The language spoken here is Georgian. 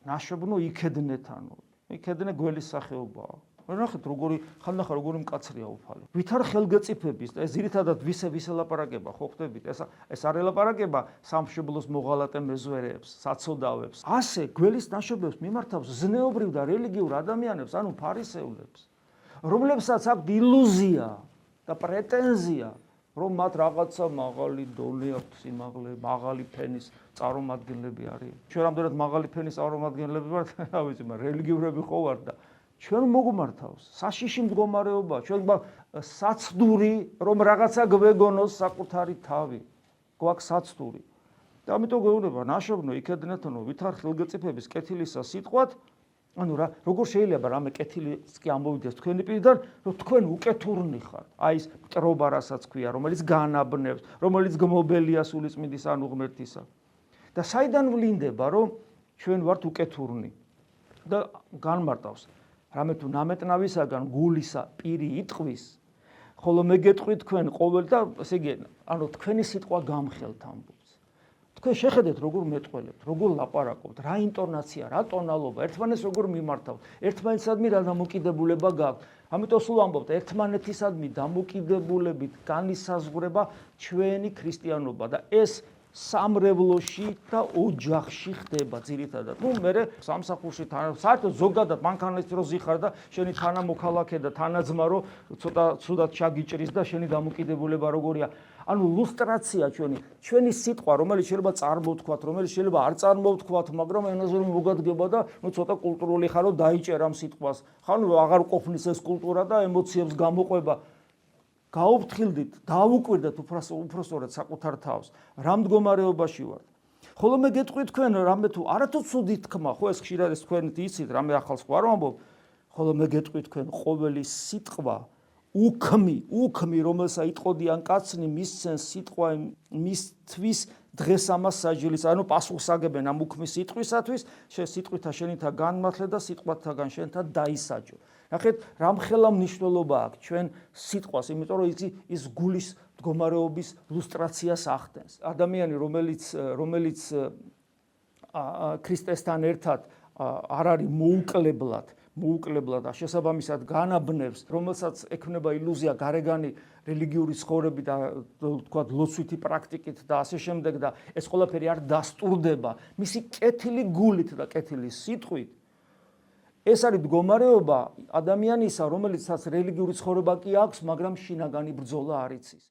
ნაშობნო იქედნეთ, ანუ იქედნე გველის სახეობაა. ნახეთ როგორი ხანდახან როგორი მკაცრია უფალი. ვით არ ხელგეწიფების და ეს ძირითადად ვისე ლაპარაკება, ხო ხდებით? ეს არ ელაპარაკება სამშობლოს მოღალატე მეზვერეებს, საცოდავებს. ასე გველის ნაშობებს მიმართავს ზნეობრივ და რელიგიურ ადამიანებს, ანუ ფარისევლებს, რომლებსაც აქვთ ილუზია და პრეტენზია, რომ მათ რაღაცა მაღალი დონე აქვს, სიმაღლე, მაღალი ფენის წარმომადგენლები არიან. ჩვენ რამდენად მაღალი ფენის წარმომადგენლები ვართ, რა ვიცი, მაგრამ რელიგიურები ხო ვართ და ჩვენ მოგმართავს საშიში მდგომარეობა, ჩვენ საცდური, რომ რაღაცა გვეგონოს საკუთარი თავი, გვაქვს საცდური. და ამიტომ გვეუბნება ნაშოვნო იქედნეთონო ვითარ ხელგეწიფების კეთილისა სიტყვათ, ანუ რა, როგორ შეიძლება რამე კეთილიც კი ამოვიდეს თქვენი პირიდან, რომ თქვენ უკეთურნი ხართ. აი ეს მტრობა რასაც ქვია, რომელიც განაბნევს, რომელიც გმობელია სულიწმიდის ანუ ღმერთისა. და საიდან ვლინდება, რომ ჩვენ ვართ უკეთურნი და განმარტავს რამე თუ ნამეტნავისაგან გულისა პირი იტყვის, ხოლო მე გეტყვი თქვენ ყოველ და ესე იგი, ანუ თქვენი სიტყვა გამხელთ ამბობს. თქვენ შეხედეთ როგორ მეტყველებთ, როგორ ლაპარაკობთ, რა ინტონაცია, რა ტონალობა, ერთმანეთს როგორ მიმართავთ, ერთმანეთსადმი რა დამოკიდებულება გაქვთ. ამიტომ სულ ამბობთ, ერთმანეთისადმი დამოკიდებულებით განისაზღვრება ჩვენი ქრისტიანობა და ეს სამრევლოში და ოჯახში ხდება ძირითადად. მე სამსახურში საერთოდ ზოგადად მანქანაში რო ზიხარ და შენი თანამოქალაქე და თანაძმა რო ცოტა ცუდად ჩაგიჭრის და შენი დამოკიდებულება როგორია. ანუ ლუსტრაცია ჩვენი სიტყვა, რომელიც შეიძლება წარმოვთქვათ, რომელიც შეიძლება არ წარმოვთქვათ, მაგრამ ენაზე რომ მოგადგება და ცოტა კულტურული ხარო დაიჭერ ამ სიტყვას. ხან აღარ ყოფნის ეს კულტურა და ემოციებს გამოყვება. გაუფრთხილდით, დაუკვირდეთ უпроსტորად საკუთარ თავს, რა მდგომარეობაში ვართ. ხოლო მე გეტყვი თქვენ რამე თუ არათუ ცუდი თქმა, ხო ეს ხშირად ეს თქვენ იცით, რამე ახალს ხო არ ვამბობ, ხოლო მე გეტყვი თქვენ ყოველი სიტყვა უქმი, რომელსა იტყოდიან კაცნი, მისცენ სიტყვა მისთვის დღეს ამას საჯილის, ანუ პასუხსაგებენ ამ უქმის სიტყვისათვის, სიტყვითა შენითა განმართლე და სიტყვათაგან შენთა დაისაჯო. ნახეთ, რამხელა მნიშვნელობა აქვს ჩვენ სიტყვას, იმიტომ რომ ის გულის მდგომარეობის ლუსტრაციას ახდენს. ადამიანი, რომელიც ქრისტესთან ერთად არ არის მოუკლებლად და შესაბამისად განაბნევს, რომელსაც ექნება ილუზია გარეგანი რელიგიური ცხოვრებით და თქვა ლოცვითი პრაქტიკით და ასე შემდეგ და ეს ყველაფერი არ დასტურდება მისი კეთილი გულით და კეთილი სიტყვით. ეს არის მდგომარეობა ადამიანისა, რომელიცაც რელიგიური ცხოვრება კი აქვს, მაგრამ შინაგანი ბრძოლა არ იცის.